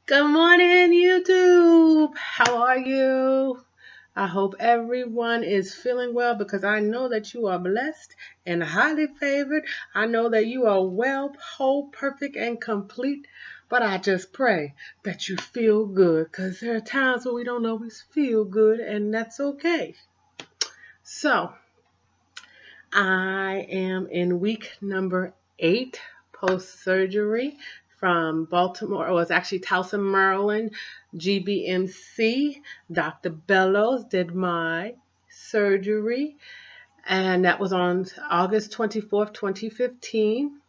Good morning, YouTube. How are you? I hope everyone is feeling well because I know that you are blessed and highly favored. I know that you are well, whole, perfect, and complete. But I just pray that you feel good because there are times where we don't always feel good, and that's okay. So, I am in week number 8 post surgery from Baltimore. It was actually Towson, Maryland, GBMC. Dr. Bellows did my surgery, and that was on August 24th, 2015.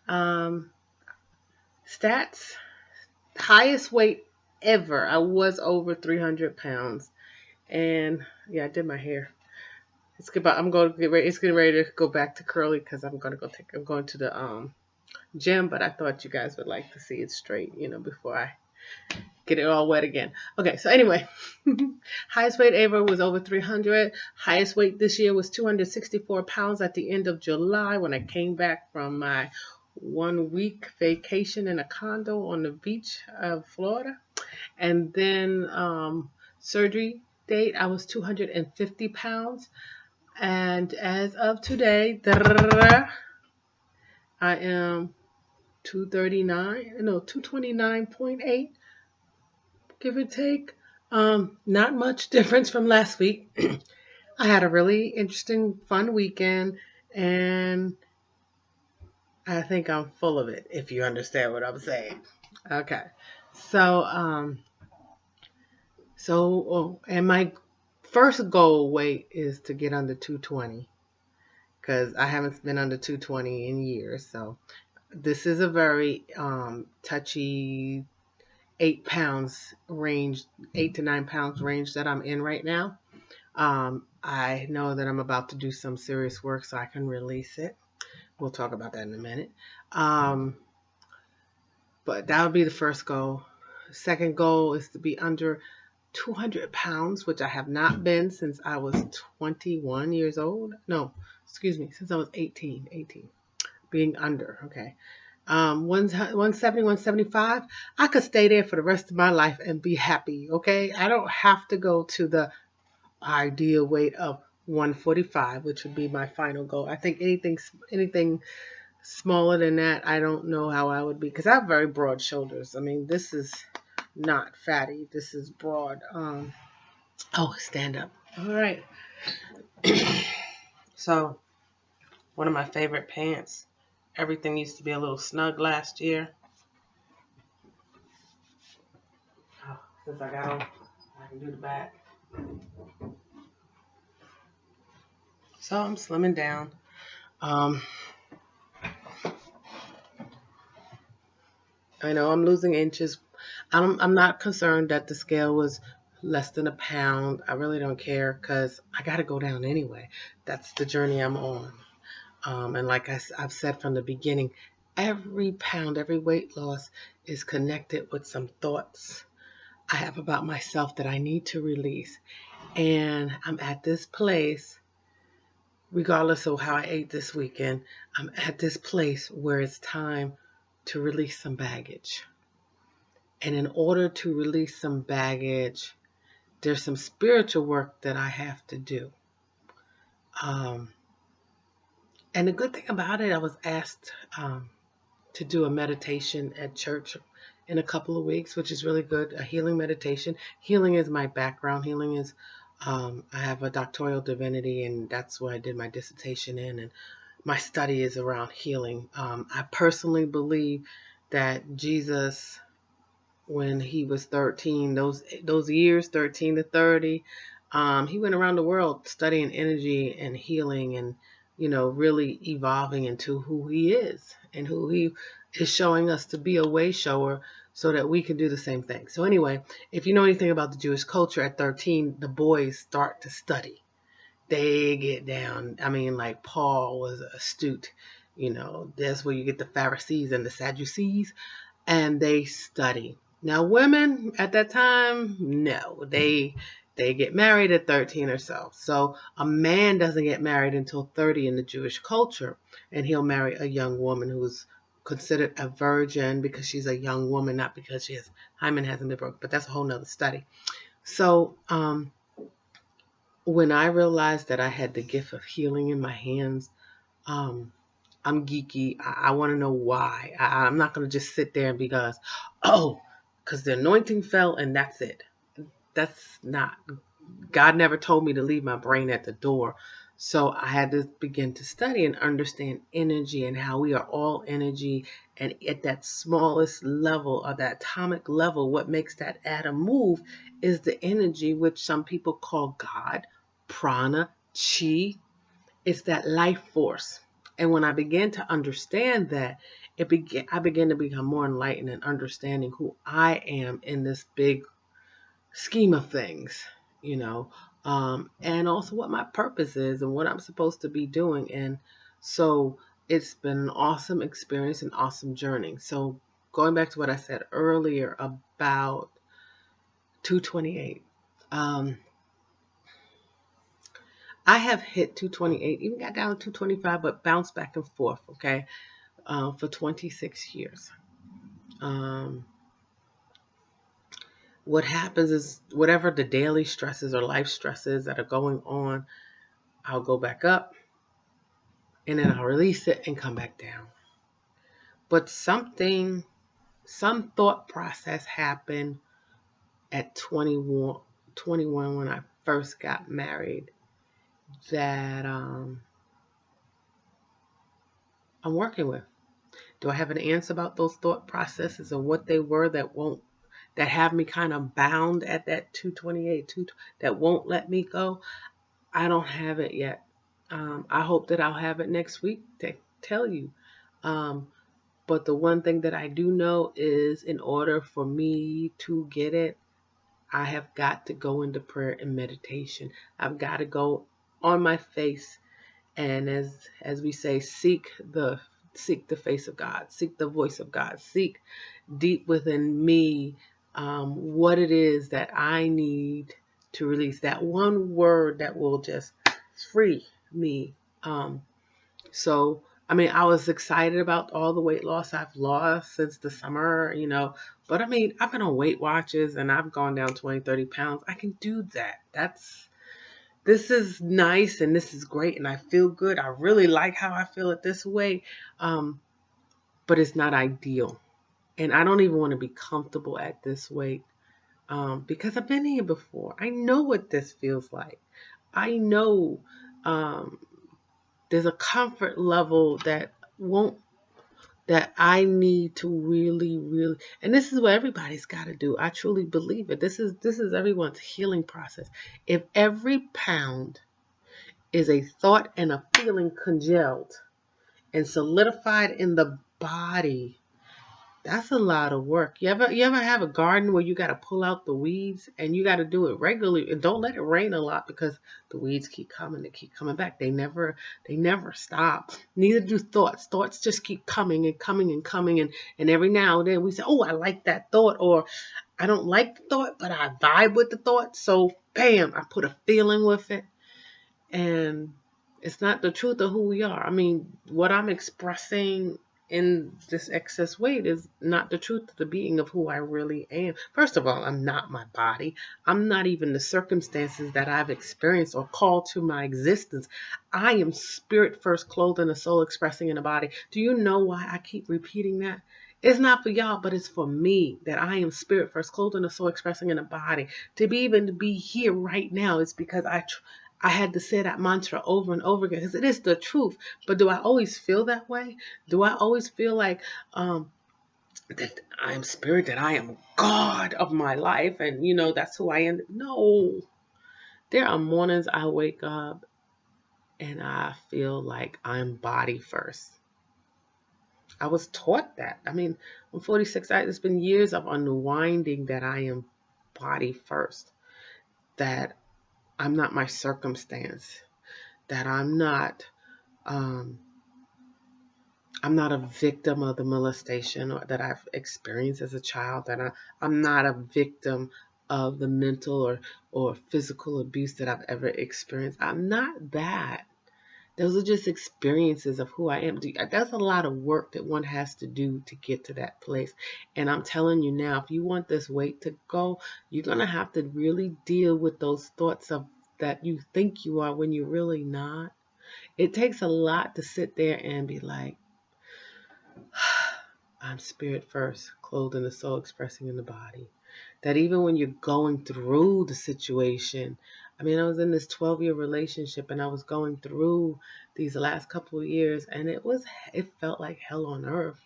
Um, Stats, highest weight ever. I was over 300 pounds. And yeah, I did my hair. It's good. I'm going to get ready. It's getting ready to go back to curly because I'm going to I'm going to the gym. But I thought you guys would like to see it straight, before I get it all wet again. Okay, so anyway, highest weight ever was over 300. Highest weight this year was 264 pounds at the end of July when I came back from my 1 week vacation in a condo on the beach of Florida. And then surgery date, I was 250 pounds. And as of today, I am 229.8, give or take. Not much difference from last week. I had a really interesting, fun weekend, and I think I'm full of it, if you understand what I'm saying. Okay. So, and my first goal weight is to get under 220 because I haven't been under 220 in years. So this is a very touchy 8 pounds range, 8 to 9 pounds range that I'm in right now. I know that I'm about to do some serious work so I can release it. We'll talk about that in a minute. But that would be the first goal. Second goal is to be under 200 pounds, which I have not been since I was 21 years old. No, excuse me, since I was 18. Being under, okay. 170, 175, I could stay there for the rest of my life and be happy, okay? I don't have to go to the ideal weight of 145, which would be my final goal. I think anything smaller than that, I don't know how I would be because I have very broad shoulders. I mean, this is not fatty. This is broad. Stand up. All right. So, one of my favorite pants. Everything used to be a little snug last year. Since I got them, I can do the back. So I'm slimming down. I know I'm losing inches. I'm not concerned that the scale was less than a pound. I really don't care because I got to go down anyway. That's the journey I'm on. And like I've said from the beginning, every pound, every weight loss is connected with some thoughts I have about myself that I need to release. And I'm at this place, regardless of how I ate this weekend, I'm at this place where it's time to release some baggage. And in order to release some baggage, there's some spiritual work that I have to do. And the good thing about it, I was asked to do a meditation at church in a couple of weeks, which is really good, a healing meditation. Healing is my background. Healing is, I have a doctoral divinity, and that's what I did my dissertation in, and my study is around healing. I personally believe that Jesus, when he was 13, those years, 13 to 30, he went around the world studying energy and healing and, really evolving into who he is and who he is showing us to be a way shower so that we can do the same thing. So anyway, if you know anything about the Jewish culture, at 13, the boys start to study. They get down. I mean, like Paul was astute. That's where you get the Pharisees and the Sadducees, and they study. Now, women at that time, no, they get married at 13 or so. So a man doesn't get married until 30 in the Jewish culture, and he'll marry a young woman who's considered a virgin because she's a young woman, not because she has hymen hasn't been broken. But that's a whole nother study. So when I realized that I had the gift of healing in my hands, um, I'm geeky. I want to know why. I'm not going to just sit there because, because the anointing fell and that's it. That's not, God never told me to leave my brain at the door. So I had to begin to study and understand energy and how we are all energy. And at that smallest level, or that atomic level, what makes that atom move is the energy, which some people call God, prana, chi. It's that life force. And when I began to understand that, I began to become more enlightened and understanding who I am in this big scheme of things, you know, and also what my purpose is and what I'm supposed to be doing. And so it's been an awesome experience, an awesome journey. So going back to what I said earlier about 228, I have hit 228, even got down to 225, but bounced back and forth, okay, for 26 years. What happens is whatever the daily stresses or life stresses that are going on, I'll go back up and then I'll release it and come back down. But some thought process happened at 21 when I first got married that I'm working with. Do I have an answer about those thought processes and what they were that have me kind of bound at that 228, that won't let me go? I don't have it yet. I hope that I'll have it next week to tell you. But the one thing that I do know is in order for me to get it, I have got to go into prayer and meditation. I've got to go on my face and as we say, seek the face of God, seek the voice of God, seek deep within me what it is that I need to release. That one word that will just free me. So, I mean, I was excited about all the weight loss I've lost since the summer, but I mean, I've been on Weight Watchers and I've gone down 20, 30 pounds. I can do that. This is nice and this is great and I feel good. I really like how I feel it this way. But it's not ideal. And I don't even want to be comfortable at this weight because I've been here before. I know what this feels like. I know there's a comfort level that I need to really, really, and this is what everybody's got to do. I truly believe it. This is everyone's healing process. If every pound is a thought and a feeling congealed and solidified in the body, that's a lot of work. You ever have a garden where you got to pull out the weeds and you got to do it regularly and don't let it rain a lot because the weeds keep coming, they keep coming back. They never stop. Neither do thoughts. Thoughts just keep coming and coming and coming and every now and then we say, "Oh, I like that thought," or "I don't like the thought, but I vibe with the thought." So, bam, I put a feeling with it. And it's not the truth of who we are. I mean, what I'm expressing in this excess weight is not the truth of the being of who I really am. First of all, I'm not my body. I'm not even the circumstances that I've experienced or called to my existence. I am spirit first, clothed in a soul, expressing in a body. Do you know why I keep repeating that? It's not for y'all, but it's for me that I am spirit first, clothed in a soul, expressing in a body. To be here right now is because I had to say that mantra over and over again because it is the truth. But do I always feel that way? Do I always feel like that I am spirit, that I am God of my life, and that's who I am? No. There are mornings I wake up and I feel like I'm body first. I was taught that. I mean, I'm 46. It's been years of unwinding that I am body first. That I'm not my circumstance. That I'm not a victim of the molestation that I've experienced as a child. That I'm not a victim of the mental or physical abuse that I've ever experienced. I'm not that. Those are just experiences of who I am. That's a lot of work that one has to do to get to that place. And I'm telling you now, if you want this weight to go, you're going to have to really deal with those thoughts of that you think you are when you're really not. It takes a lot to sit there and be like, I'm spirit first, clothed in the soul, expressing in the body. That even when you're going through the situation, I mean, I was in this 12-year relationship and I was going through these last couple of years, and it felt like hell on earth.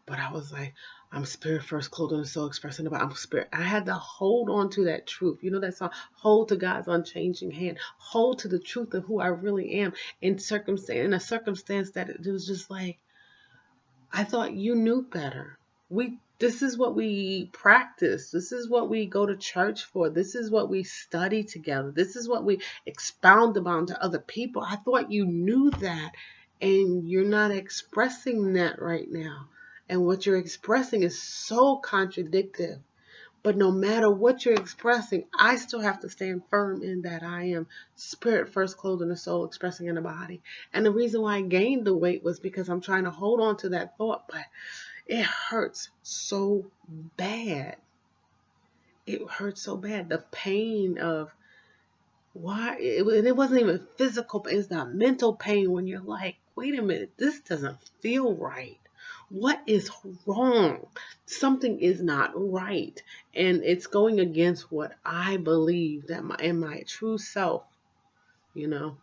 But I was like, I'm spirit first, clothed in the soul, expressing the body. I'm spirit. I had to hold on to that truth. You know that song, hold to God's unchanging hand. Hold to the truth of who I really am in a circumstance that it was just like, I thought you knew better. This is what we practice. This is what we go to church for. This is what we study together. This is what we expound about to other people. I thought you knew that, and you're not expressing that right now. And what you're expressing is so contradictory. But no matter what you're expressing, I still have to stand firm in that I am spirit first, clothed in the soul, expressing in the body. And the reason why I gained the weight was because I'm trying to hold on to that thought, but it hurts so bad. It hurts so bad. The pain of why it wasn't even physical pain, it's not mental pain when you're like, wait a minute, this doesn't feel right. What is wrong? Something is not right. And it's going against what I believe that in my true self, you know.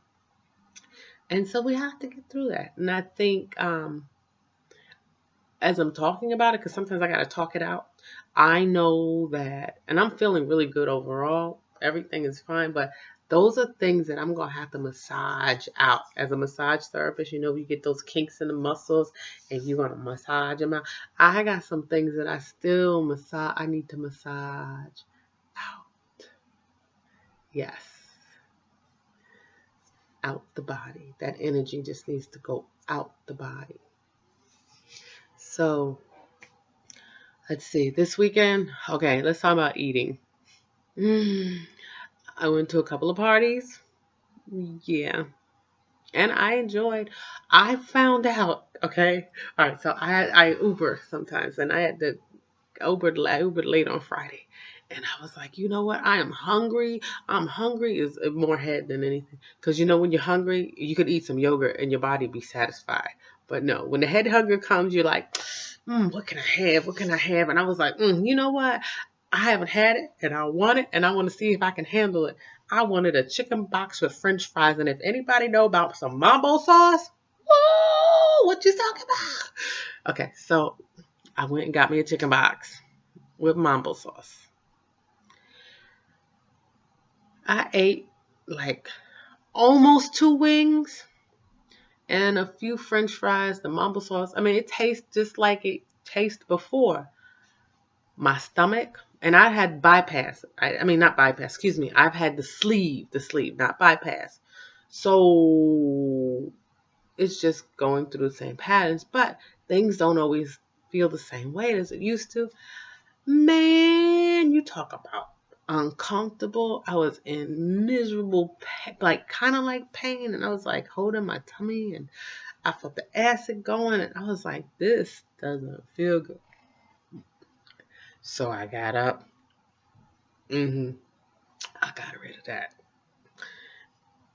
And so we have to get through that. And I think as I'm talking about it, because sometimes I got to talk it out, I know that, and I'm feeling really good overall. Everything is fine, but those are things that I'm going to have to massage out. As a massage therapist, you know, you get those kinks in the muscles and you're going to massage them out. I got some things that I need to massage out. Yes, out the body. That energy just needs to go out the body. So, let's see, this weekend, okay, let's talk about eating. I went to a couple of parties. Yeah. And I found out, okay. All right, so I Uber sometimes, and I had to Ubered late on Friday. And I was like, you know what? I am hungry. I'm hungry is more head than anything. Because you know, when you're hungry, you could eat some yogurt and your body be satisfied. But no, when the head hunger comes, you're like, what can I have? What can I have? And I was like, you know what? I haven't had it, and I want it, and I want to see if I can handle it. I wanted a chicken box with French fries, and if anybody know about some mambo sauce, whoa, what you talking about? Okay, so I went and got me a chicken box with mambo sauce. I ate like almost 2 wings and a few French fries, the mambo sauce. I mean, it tastes just like it tasted before. My stomach, and I had bypass. I mean, not bypass, excuse me. I've had the sleeve, not bypass. So it's just going through the same patterns, but things don't always feel the same way as it used to. Man, you talk about uncomfortable. I was in miserable, kind of like pain, and I was like holding my tummy, and I felt the acid going, and I was like, this doesn't feel good. So I got up. I got rid of that.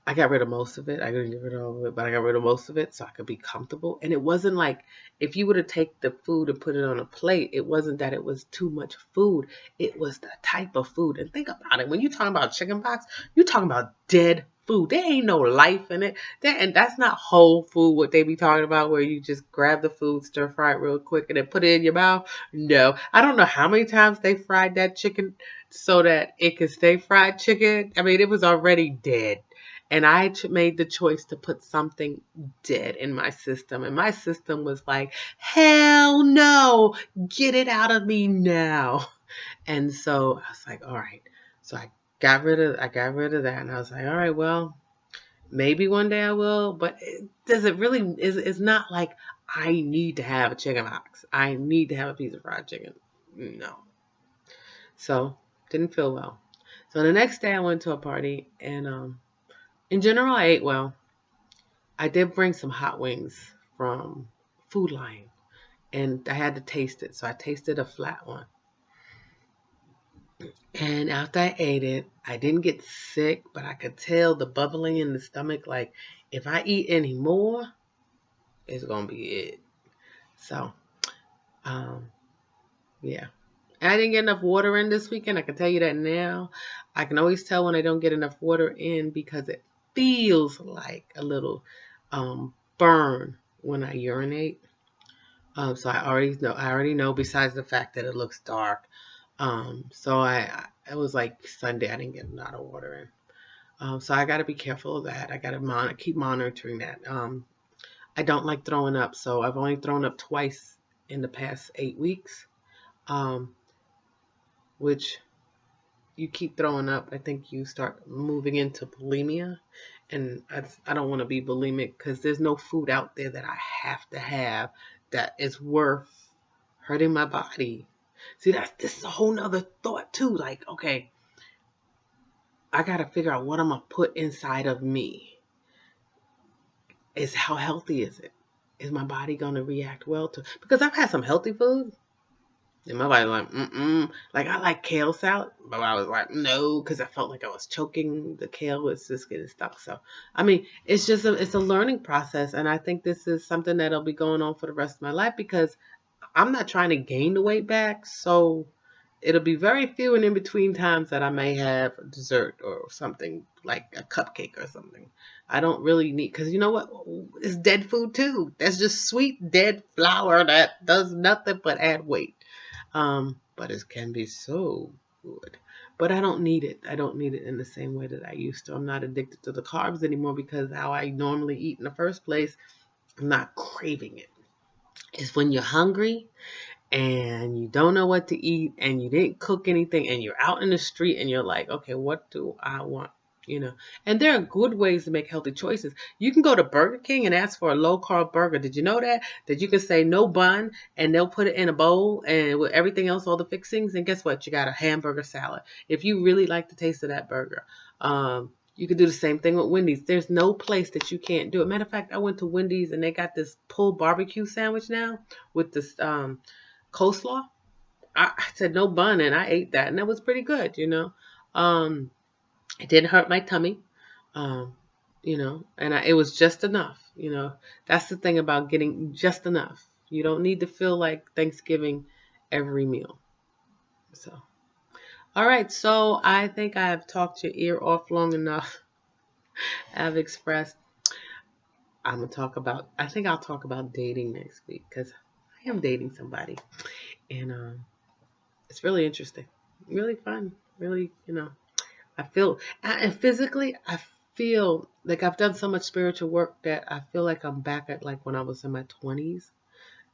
I got rid of most of it. I didn't get rid of all of it, but I got rid of most of it so I could be comfortable. And it wasn't like if you were to take the food and put it on a plate, it wasn't that it was too much food. It was the type of food. And think about it. When you talking about chicken box, you're talking about dead food. There ain't no life in it. And that's not whole food, what they be talking about, where you just grab the food, stir fry it real quick, and then put it in your mouth. No. I don't know how many times they fried that chicken so that it could stay fried chicken. I mean, it was already dead. And I made the choice to put something dead in my system. And my system was like, hell no, get it out of me now. And so I was like, all right. So I got rid of that. And I was like, all right, well, maybe one day I will. But it's not like I need to have a chicken box. I need to have a piece of fried chicken. No. So didn't feel well. So the next day I went to a party, and in general, I ate well. I did bring some hot wings from Food Lion, and I had to taste it. So I tasted a flat one. And after I ate it, I didn't get sick, but I could tell the bubbling in the stomach. Like, if I eat any more, it's going to be it. So, um, yeah. And I didn't get enough water in this weekend. I can tell you that now. I can always tell when I don't get enough water in because it feels like a little burn when I urinate. So I already know besides the fact that it looks dark. So it was like Sunday. I didn't get a lot of water in. So I got to be careful of that. I got to keep monitoring that. I don't like throwing up, so I've only thrown up twice in the past 8 weeks. Which you keep throwing up, I think you start moving into bulimia, and I don't want to be bulimic because there's no food out there that I have to have that is worth hurting my body. See, this is a whole nother thought too. Like, okay, I gotta figure out what I'm gonna put inside of me. Is how healthy is it? Is my body gonna react well to? Because I've had some healthy food, and my body like, like I like kale salad, but I was like, no, because I felt like I was choking. The kale was just getting stuck. So, I mean, it's just it's a learning process, and I think this is something that'll be going on for the rest of my life because I'm not trying to gain the weight back, so it'll be very few and in between times that I may have dessert or something like a cupcake or something. I don't really need, because you know what? It's dead food too. That's just sweet dead flour that does nothing but add weight. But it can be so good. But I don't need it. I don't need it in the same way that I used to. I'm not addicted to the carbs anymore because how I normally eat in the first place, I'm not craving it. It's when you're hungry and you don't know what to eat and you didn't cook anything and you're out in the street and you're like, okay, what do I want? You know, and there are good ways to make healthy choices. You can go to Burger King and ask for a low carb burger. Did you know that? That you can say no bun and they'll put it in a bowl and with everything else, all the fixings. And guess what? You got a hamburger salad. If you really like the taste of that burger, you can do the same thing with Wendy's. There's no place that you can't do it. Matter of fact, I went to Wendy's and they got this pulled barbecue sandwich now with this coleslaw. I said no bun and I ate that and that was pretty good, you know. It didn't hurt my tummy, um, you know, and it was just enough, you know. That's the thing about getting just enough. You don't need to feel like Thanksgiving every meal. So, all right. So I think I have talked your ear off long enough. I've expressed. I think I'll talk about dating next week because I am dating somebody, and it's really interesting, really fun, really, you know. I feel, and physically, I feel like I've done so much spiritual work that I feel like I'm back at like when I was in my 20s.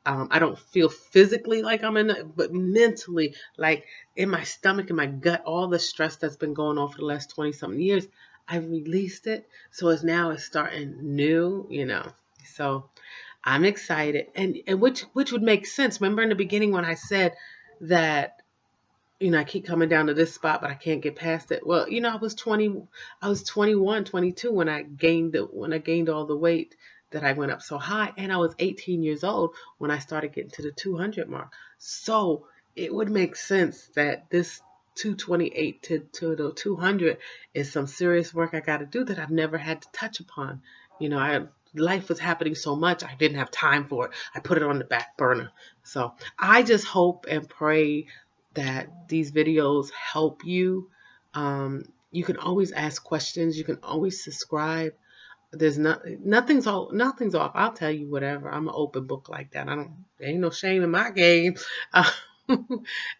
I don't feel physically like I'm in it, but mentally, like in my stomach and my gut, all the stress that's been going on for the last 20 something years, I've released it. So it's starting new, you know. So I'm excited. And which would make sense. Remember in the beginning when I said that, you know, I keep coming down to this spot, but I can't get past it. Well, you know, I was 21, 22 when I gained all the weight that I went up so high. And I was 18 years old when I started getting to the 200 mark. So it would make sense that this 228 to the 200 is some serious work I got to do that I've never had to touch upon. You know, life was happening so much, I didn't have time for it. I put it on the back burner. So I just hope and pray that these videos help you. You can always ask questions. You can always subscribe. There's nothing's off. I'll tell you whatever. I'm an open book like that. There ain't no shame in my game.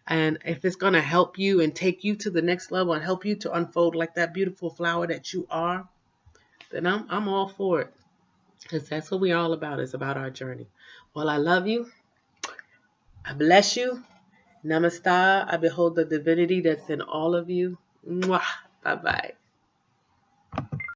And if it's gonna help you and take you to the next level and help you to unfold like that beautiful flower that you are, then I'm all for it. Because that's what we're all about. It's about our journey. Well, I love you. I bless you. Namaste. I behold the divinity that's in all of you. Mwah. Bye-bye.